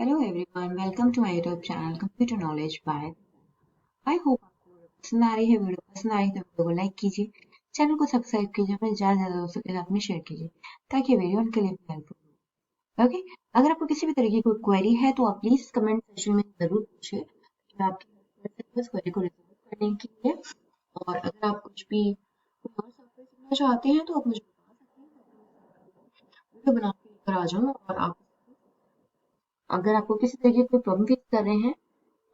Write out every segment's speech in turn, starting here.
Hello everyone, welcome to my YouTube channel computer knowledge by. I hope आपको पसंद आ रही है वीडियो। पसंद आई तो वीडियो को लाइक कीजिए, चैनल को सब्सक्राइब कीजिए, अपने ज़्यादा दोस्तों के साथ में शेयर कीजिए ताकि वीडियो उनके लिए भी हेल्पफुल हो। ओके, अगर आपको किसी भी तरह की कोई क्वेरी है तो आप प्लीज़ कमेंट सेक्शन में ज़रूर पूछिए, मैं आपकी हेल्प कर सकती हूँ उस क्वेरी को रिजॉल्व करने के लिए। और अगर आप कुछ भी कोई और सॉफ्टवेयर सीखना चाहते हैं तो आप मुझे बता सकते हैं, वीडियो बना के लेकर आ जाऊँ। और आप अगर आपको किसी तरह की कोई प्रॉब्लम फेस कर रहे हैं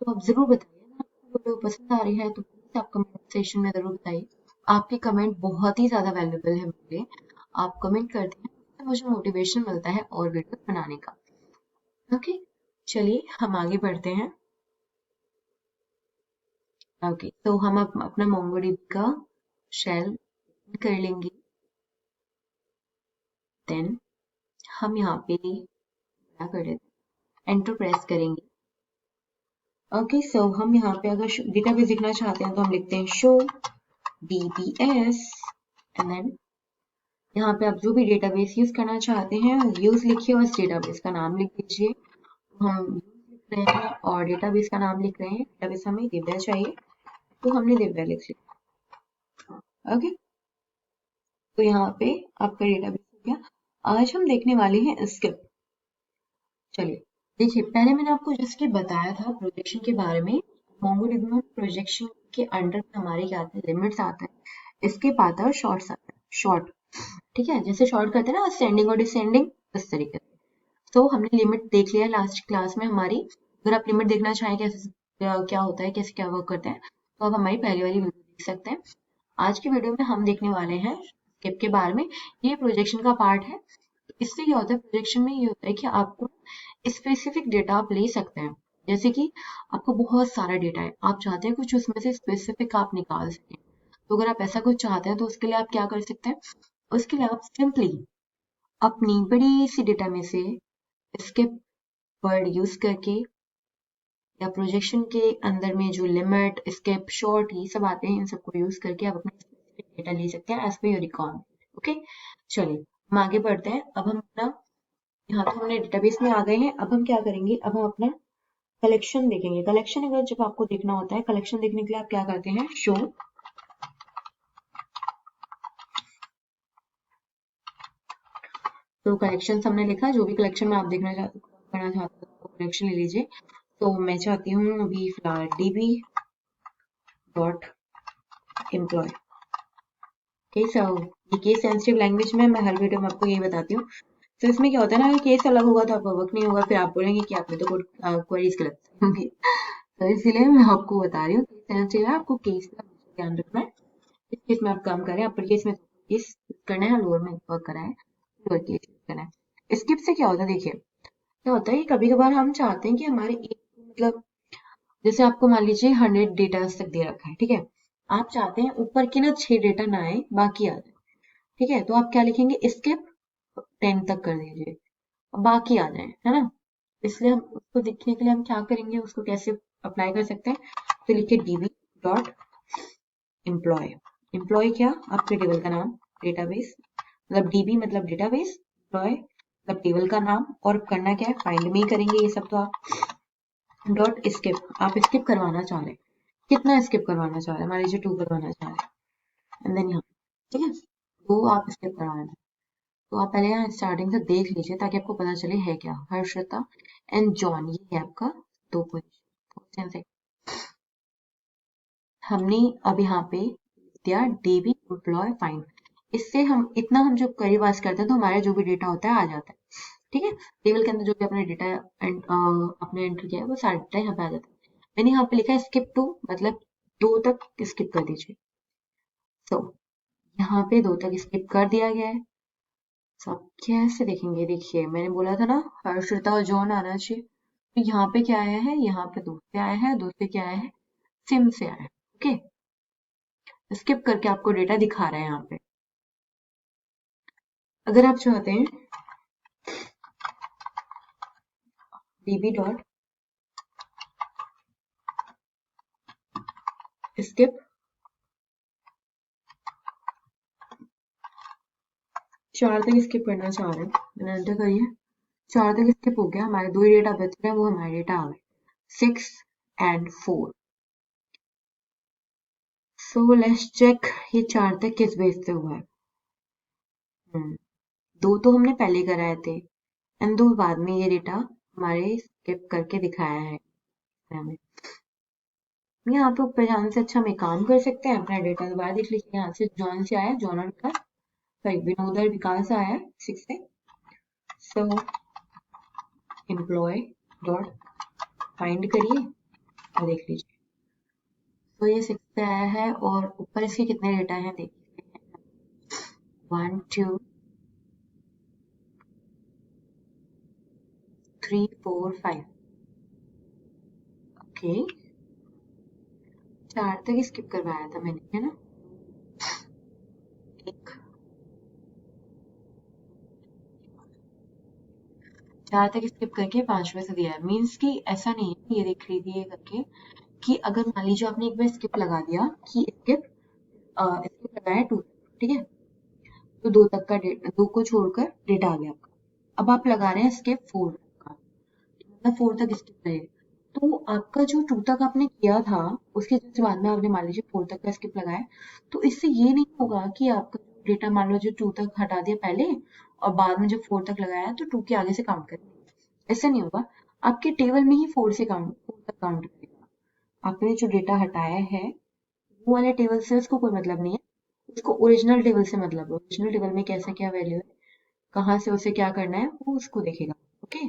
तो आप ज़रूर बताइए। अगर आपको वीडियो पसंद आ रही है तो प्लीज़ आप कमेंट सेक्शन में ज़रूर बताइए। आपके कमेंट बहुत ही ज़्यादा वैल्यूएबल है मेरे लिए। आप कमेंट करते हैं तो मुझे मोटिवेशन मिलता है और वीडियो बनाने का। ओके, चलिए हम आगे बढ़ते हैं। ओके, तो हम अपना मोंगोडीबी का शेल कर लेंगे। देन हम यहाँ पे क्या कर देते हैं, एंटर प्रेस करेंगे। ओके, सो हम यहाँ पे अगर डेटाबेस देखना चाहते हैं तो हम लिखते हैं शो dbs एंड देन यहाँ पे आप जो भी डेटाबेस यूज करना चाहते हैं यूज लिखिए और उस डेटाबेस का नाम लिख दीजिए। हम यूज लिख रहे हैं और डेटाबेस का नाम लिख रहे हैं। डेटाबेस हमें दिव्या चाहिए तो हमने दिव्या लिख लिया। ओके, तो यहाँ पे आपका डेटाबेस हो गया। आज हम देखने वाले हैं स्किप। चलिए देखिए, पहले मैंने आपको जस्ट बताया था प्रोजेक्शन के बारे में। मोंगोडीबी में प्रोजेक्शन के अंडर हमारे क्या आते हैं, लिमिट्स आते हैं, स्किप आता है और शॉर्ट्स आता है। शॉर्ट, ठीक है, जैसे शॉर्ट करते हैं ना असेंडिंग और डिसेंडिंग, इस तरीके से। तो हमने लिमिट देख लिया लास्ट क्लास में हमारी। अगर आप लिमिट देखना चाहें कैसे क्या होता है, कैसे क्या वर्क करते हैं, तो आप हमारी पहली वाली वीडियो देख सकते हैं। आज की वीडियो में हम देखने वाले हैं स्किप के बारे में। ये प्रोजेक्शन का पार्ट है। इससे क्या होता है, प्रोजेक्शन में ये होता है कि आपको स्पेसिफिक डेटा आप ले सकते हैं। जैसे कि आपको बहुत सारा डेटा है, आप चाहते हैं कुछ उसमें से स्पेसिफिक आप निकाल सकें। तो अगर आप ऐसा कुछ चाहते हैं तो उसके लिए आप क्या कर सकते हैं, उसके लिए आप सिंपली अपनी बड़ी सी डेटा में से स्किप वर्ड यूज करके या प्रोजेक्शन के अंदर में जो लिमिट, स्किप, शॉर्ट ये सब आते हैं, इन सबको यूज करके आप अपना स्पेसिफिक डेटा ले सकते हैं as per your requirement. Okay, चलिए हम आगे बढ़ते हैं। अब हम अपना यहाँ तो हमने डेटाबेस में आ गए हैं। अब हम क्या करेंगे, अब हम अपना कलेक्शन देखेंगे। कलेक्शन अगर जब आपको देखना होता है, कलेक्शन देखने के लिए आप क्या करते हैं, शो। तो कलेक्शन हमने लिखा, जो भी कलेक्शन में आप देखना चाहते करना चाहते हो कलेक्शन ले लीजिए। तो मैं चाहती हूँ अभी फिलहाल db डॉट एम्प्लॉय। ओके, सो ये केस सेंसिटिव लैंग्वेज में मैं हर वीडियो में आपको यही बताती हूँ। तो इसमें क्या होता है ना, अगर केस अलग होगा तो आपका वर्क नहीं होगा, फिर आप बोलेंगे कि आपने तो क्वेरीज गलत होंगी। तो इसीलिए मैं आपको बता रही हूँ, केस सेंसिटिव है, आपको केस का ध्यान रखना है। इस केस में आप काम करें, अपर केस में केस करना है, लोअर में वर्क करा है, लोअर केस करना है। स्किप से क्या होता है, देखिए क्या होता है कि कभी कभार हम चाहते हैं कि हमारे एक मतलब जैसे आपको मान लीजिए 100 डेटा तक दे रखा है, ठीक है। आप चाहते हैं ऊपर के ना 6 डेटा ना आए, बाकी आ जाए, ठीक है। तो आप क्या लिखेंगे, स्किप 10 तक कर दीजिए, बाकी आ जाए, है ना। इसलिए हम उसको देखने के लिए हम क्या करेंगे, उसको कैसे अप्लाई कर सकते हैं, तो लिखिए db डॉट एम्प्लॉय। एम्प्लॉय क्या, आपके टेबल का नाम, डेटाबेस मतलब db मतलब डेटाबेस, एम्प्लॉय मतलब टेबल का नाम, और करना क्या है, फाइंड में ही करेंगे ये सब। तो आप डॉट स्किप, आप स्किप करवाना चाह रहे हैं, कितना स्किप करवाना चाह रहे हैं, मान लीजिए 2 करवाना चाह रहे हैं, एंड देन यहाँ, ठीक है, 2 आप स्किप करवाना है। तो आप पहले यहाँ स्टार्टिंग से देख लीजिए ताकि आपको पता चले है क्या। हर्षिता एंड जॉन, ये है आपका 2 पोजीशन। हमने अब यहाँ पे दिया db एम्प्लॉय फाइंड। इससे हम इतना हम जब क्वेरी पास करते हैं तो हमारा जो भी डेटा होता है आ जाता है, ठीक है। टेबल के अंदर जो भी अपने डेटा आपने एंटर किया है वो सारा डेटा यहाँ पे आ जाता है। मैंने यहाँ पे लिखा है स्किप टू, मतलब 2 तक स्किप कर दीजिए। तो यहाँ पे 2 तक स्किप कर दिया गया है। तो आप कैसे देखेंगे, देखिए मैंने बोला था ना हर्षिता और जॉन आना चाहिए। तो यहाँ पे क्या आया है, यहाँ पे 2 से आया है, 2 से क्या आया है, सिम से आया है। ओके, स्किप करके आपको डेटा दिखा रहा है यहाँ पे। अगर आप चाहते हैं db डॉट स्किप 4 तक स्किप करना चाह रहे हैं, मैंने एंटर करिए। 4 तक स्किप हो गया, हमारे 2 ही डेटा बच रहे हैं, वो हमारे डेटा आ गए 6 and 4। सो लेट्स चेक ये 4 तक किस बेस पे हुआ है। 2 तो हमने पहले कराए थे एंड 2 बाद में ये डेटा हमारे स्किप करके दिखाया है हमें। यहाँ पे ऊपर जाने से अच्छा हम एक काम कर सकते हैं, अपना डेटा दोबारा देख लीजिए। यहाँ से जॉन से आया, जॉन और विकास, सॉरी विनोद और विकास आया है 6 से। सो एम्प्लॉय डॉट फाइंड करिए और देख लीजिए। तो ये 6 से आया है और ऊपर इसके कितने डेटा हैं देखिए, 1 2 3 4 5। ओके 4 तक स्किप करवाया था मैंने, है ना। एक 4 तक स्किप करके 5वें से दिया है, मीन्स कि ऐसा नहीं है, ये देख लीजिए करके कि अगर मान लीजिए आपने एक बार स्किप लगा दिया कि स्किप स्किप लगाया 2, ठीक है, तो 2 तक का 2 को छोड़कर डेटा आ गया आपका। अब आप लगा रहे हैं स्किप 4 का, मतलब 4 तक स्किप करें, तो आपका जो 2 तक आपने किया था उसके जस्ट बाद में आपने मान लीजिए 4 तक का स्किप लगाया, तो इससे ये नहीं होगा कि आपका डेटा मान लो जो 2 तक हटा दिया पहले और बाद में जब 4 तक लगाया तो 2 के आगे से काउंट करेंगे, ऐसा नहीं होगा। आपके टेबल में ही 4 तक काउंट करेगा। आपने जो डेटा हटाया है वो वाले टेबल से उसको कोई मतलब नहीं है, उसको ओरिजिनल टेबल से मतलब है। ओरिजिनल टेबल में कैसा क्या वैल्यू है, कहाँ से उसे क्या करना है, वो उसको देखेगा। ओके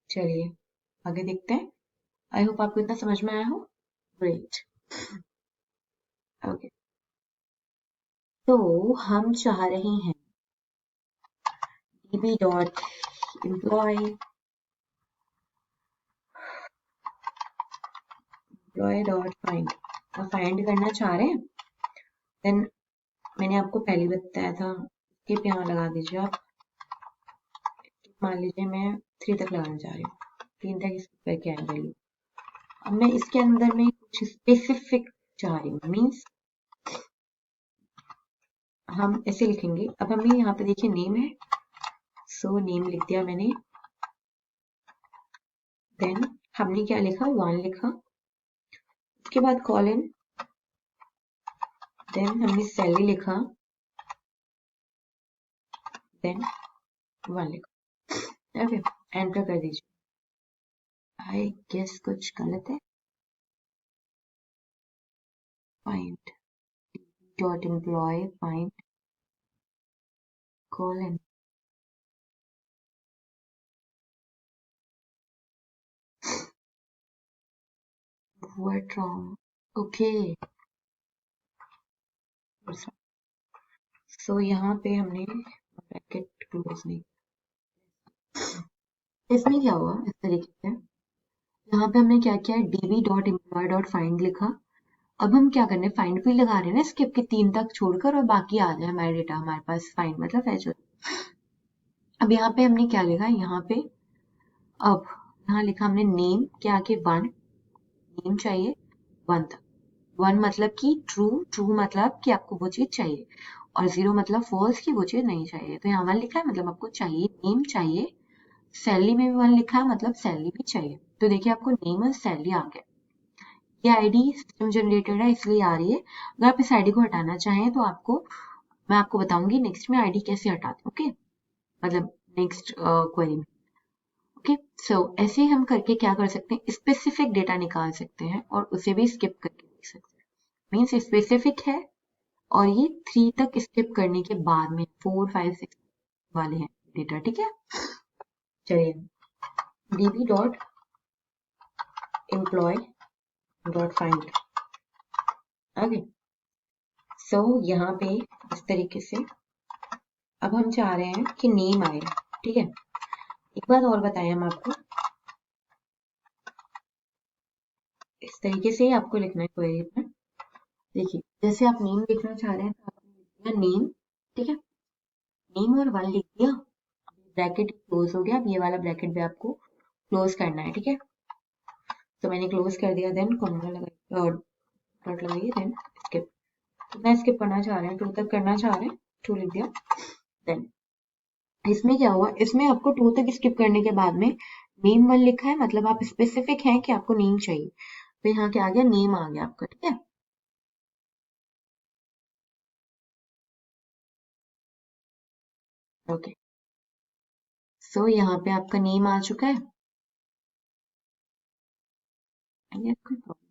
चलिए आगे देखते हैं। आई होप आपको इतना समझ में आया हो। ग्रेट। ओके तो हम चाह रहे हैं db dot employ dot find, find करना चाह रहे हैं। देन मैंने आपको पहले बताया था स्किप यहाँ लगा दीजिए आप, मान लीजिए मैं 3 तक लगाना चाह रही हूँ, 3 तक स्किप करके आए वैल्यू। अब मैं इसके अंदर में कुछ स्पेसिफिक चाह रही हूँ, मीन्स हम ऐसे लिखेंगे। अब हमें यहाँ पे देखिए नेम है, सो नेम लिख दिया मैंने। देन हमने क्या लिखा, 1 लिखा, उसके बाद कॉलन, देन हमने सैलरी लिखा, देन 1 लिखा। ओके एंटर कर दीजिए। आई गेस कुछ गलत है। Find dot employ find colon, what wrong. Okay so यहाँ पे हमने ब्रैकेट क्लोज नहीं, इसमें क्या हुआ इस तरीके से, यहाँ पे हमने क्या किया, db dot employ dot find लिखा। अब हम क्या करने, फाइंड भी लगा रहे हैं ना स्किप के 3 तक छोड़कर, और बाकी आ जाए हमारे डेटा हमारे पास, फाइंड मतलब फैच हो। अब यहाँ पे हमने क्या लिखा, यहाँ पे अब यहाँ लिखा हमने नेम के आगे 1, नेम चाहिए 1 तक, 1 मतलब कि ट्रू, ट्रू मतलब कि आपको वो चीज चाहिए, और 0 मतलब फॉल्स की वो चीज नहीं चाहिए। तो यहाँ 1 लिखा है मतलब आपको चाहिए, नेम चाहिए, सैलरी में भी 1 लिखा है मतलब सैलरी भी चाहिए। तो देखिए आपको नेम और सैलरी आ गया। ये आईडी सिस्टम जनरेटेड है इसलिए आ रही है। अगर आप इस आईडी को हटाना चाहें तो आपको, मैं आपको बताऊंगी नेक्स्ट में आईडी कैसे हटाते हैं। ओके मतलब नेक्स्ट क्वेरी में। ओके सो ऐसे हम करके क्या कर सकते हैं, स्पेसिफिक डेटा निकाल सकते हैं और उसे भी स्किप करके देख सकते हैं। मीन्स स्पेसिफिक है और ये 3 तक स्किप करने के बाद में 4 5 6 वाले हैं डेटा, ठीक है। चलिए db dot employ dot find. Okay so यहाँ पे इस तरीके से अब हम चाह रहे हैं कि नेम आए, ठीक है। एक बात और बताएं हम आपको, इस तरीके से आपको लिखना है क्वेरी में। देखिए जैसे आप नेम लिखना चाह रहे हैं तो आपने लिख दिया नेम, ठीक है, नेम और 1 लिख दिया, ब्रैकेट क्लोज हो गया। अब ये वाला ब्रैकेट भी आपको क्लोज करना है, ठीक है। तो मैंने क्लोज कर दिया, देन कॉमा लगाइए और डॉट लगाइए, देन स्किप। कितना स्किप करना चाह रहे हैं, 2 तक करना चाह रहे हैं, 2 लिख दिया, देन इसमें क्या हुआ, इसमें आपको 2 तक स्किप करने के बाद में नेम 1 लिखा है, मतलब आप स्पेसिफिक हैं कि आपको नेम चाहिए। तो यहाँ क्या आ गया, नेम आ गया आपका, ठीक है। ओके, सो यहाँ पे आपका नेम आ चुका है। ये कोई प्रॉब्लम,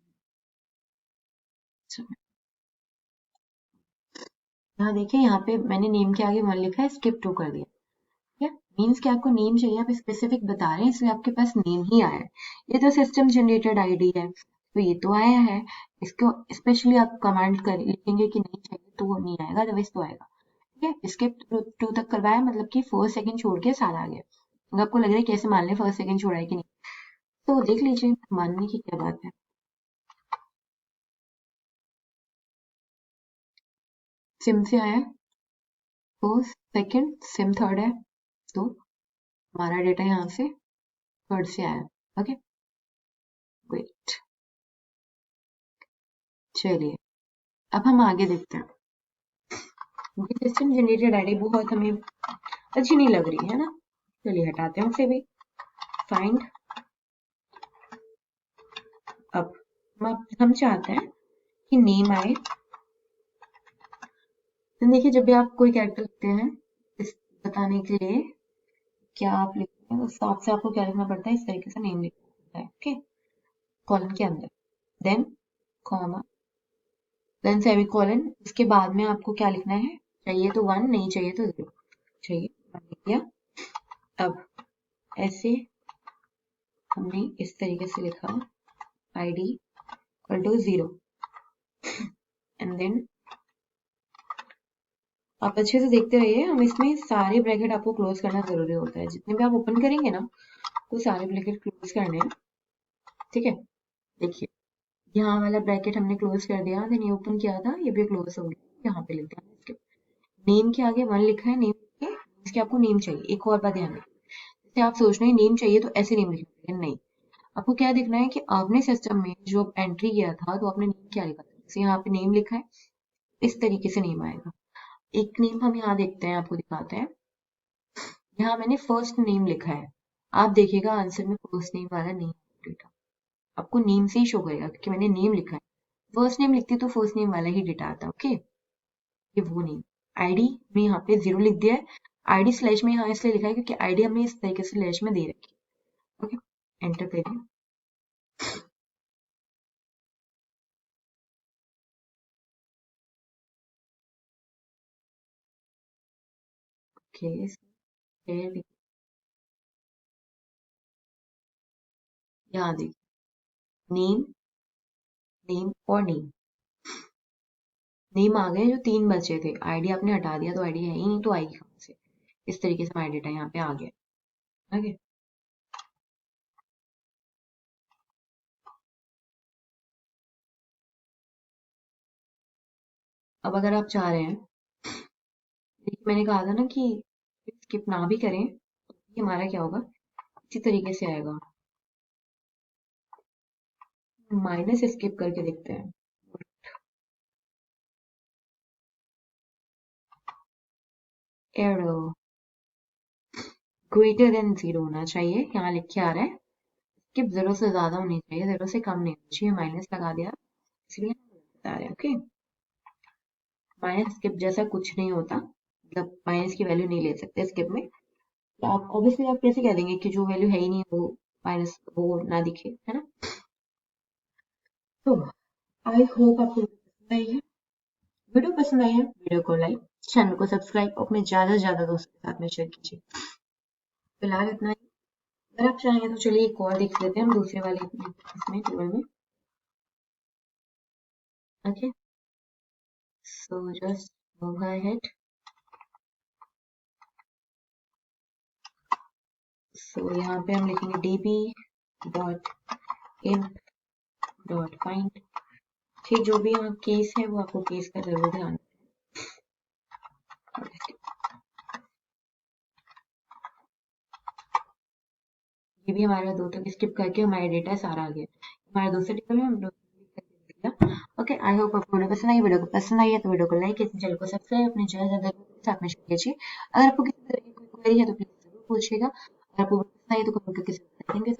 यहाँ देखिए, यहाँ पे मैंने नेम के आगे 1 लिखा है, स्किप 2 कर दिया, ठीक है। मीन्स कि आपको नेम चाहिए, आप स्पेसिफिक बता रहे हैं, इसलिए आपके पास नेम ही आया है। ये तो सिस्टम जनरेटेड आईडी है, तो ये तो आया है। इसको स्पेशली आप कमांड कर लिखेंगे कि नहीं चाहिए तो वो नहीं आएगा, अदरवाइज तो आएगा, ठीक है। इसके 2 तक करवाया, मतलब कि 4 सेकंड छोड़ के सारा आ गया। अगर आपको लग रहा है कैसे मान ले 1 सेकंड छोड़ा है कि नहीं, तो देख लीजिए, मानने की क्या बात है। सिम से आया, फर्स्ट सेकंड, सिम थर्ड है, तो हमारा डेटा यहाँ से थर्ड से आया। ओके, वेट, चलिए अब हम आगे देखते हैं। सिस्टम जनरेटेड आईडी बहुत हमें अच्छी नहीं लग रही है ना, चलिए हटाते हैं उसे भी। फाइंड, अब हम चाहते हैं कि नेम आए। तो देखिए, जब भी आप कोई कैरेक्टर लिखते हैं, इस बताने के लिए क्या आप लिखते हैं, उस हिसाब से आपको क्या लिखना पड़ता है, इस तरीके से नेम लिखना पड़ता है, ओके। कॉलन के अंदर, देन कॉमा, देन सेमीकोलन, इसके बाद में आपको क्या लिखना है, चाहिए तो 1, नहीं चाहिए तो 0, चाहिए 1 लिख दिया। अब ऐसे हमने इस तरीके से लिखा, id equal to 0, and then आप अच्छे से देखते रहिए, हम इसमें सारे ब्रैकेट आपको क्लोज करना जरूरी होता है, जितने भी आप ओपन करेंगे ना, तो सारे ब्रैकेट क्लोज करने हैं, ठीक है। देखिए, यहाँ वाला ब्रैकेट हमने क्लोज कर दिया, देन ये ओपन किया था, ये भी क्लोज हो गया, यहाँ पे लिख दिया इसके नेम के आगे 1 लिखा है, नेम के इसके आपको नेम चाहिए। एक और बात ध्यान रखिए, जैसे आप सोच रहे हैं नेम चाहिए तो ऐसे नेम लिखना चाहिए, नहीं, आपको क्या देखना है कि आपने सिस्टम में जो एंट्री किया था, तो आपने नेम क्या लिखा था, जैसे यहाँ पे नेम लिखा है, इस तरीके से नेम आएगा। एक नेम हम यहाँ देखते हैं, आपको दिखाते हैं। यहाँ मैंने फर्स्ट नेम लिखा है, आप देखिएगा आंसर में फर्स्ट नेम वाला नहीं डेटा, आपको नेम से ही शो करेगा, क्योंकि मैंने नेम लिखा है। फर्स्ट नेम लिखती तो फर्स्ट नेम वाला ही डेटा आता, ओके। ये वो नहीं, आईडी में यहाँ पे 0 लिख दिया है, आईडी स्लैश में यहाँ इसलिए लिखा है क्योंकि आईडी हमने इस तरीके से स्लैश में दे रखी है, ओके। एंटर करिए, ओके। यहाँ देखिए, नेम, नेम और नेम, नेम आ गए, जो 3 बचे थे, आईडी आपने हटा दिया तो आईडी है ही नहीं, तो आएगी कहाँ से। इस तरीके से हमारा डेटा यहाँ पे आ गया, ओके। अब अगर आप चाह रहे हैं, देखिए मैंने कहा था ना कि स्किप ना भी करें, तो ये हमारा क्या होगा, इसी तरीके से आएगा। माइनस स्किप करके देखते हैं, एरो ग्रेटर देन 0 होना चाहिए, यहाँ लिख के आ रहा है। स्किप 0 से ज्यादा होनी चाहिए, 0 से कम नहीं होनी चाहिए, माइनस लगा दिया, इसलिए हम बता रहे हैं, ओके। माइनस स्किप जैसा कुछ नहीं होता, मतलब माइनस की वैल्यू नहीं ले सकते स्किप में। तो आप ऑब्वियसली आप कैसे कह देंगे कि जो वैल्यू है ही नहीं वो माइनस वो ना दिखे, है ना। तो आई होप आपको पसंद आई है, वीडियो पसंद आई है, वीडियो को लाइक, चैनल को सब्सक्राइब, अपने ज्यादा से ज्यादा दोस्तों के साथ में शेयर कीजिए। फिलहाल इतना ही, अगर आप चाहेंगे तो चलिए एक और देख लेते हैं हम दूसरे वाले इसमें टेबल में, okay. So just move ahead, so यहाँ पे हम लिखेंगे db dot in dot find, ठीक, जो भी यहाँ केस है वो आपको केस का जरूर ध्यान रखना। ये भी हमारा 2 तक स्किप करके हमारा डेटा सारा आ गया, हमारा दूसरे टेबल में हम लोग, ओके। आई होप आपको वीडियो पसंद आई, वीडियो को पसंद आई है तो वीडियो को लाइक कीजिए, चैनल को सब्सक्राइब, अपने ज्यादा ज्यादा साथ में शेयर कीजिए। अगर आपको किसी तरह की क्वेरी है तो प्लीज जरूर पूछिएगा। अगर आपको पसंद आई तो कमेंट करके जरूर बताएंगे।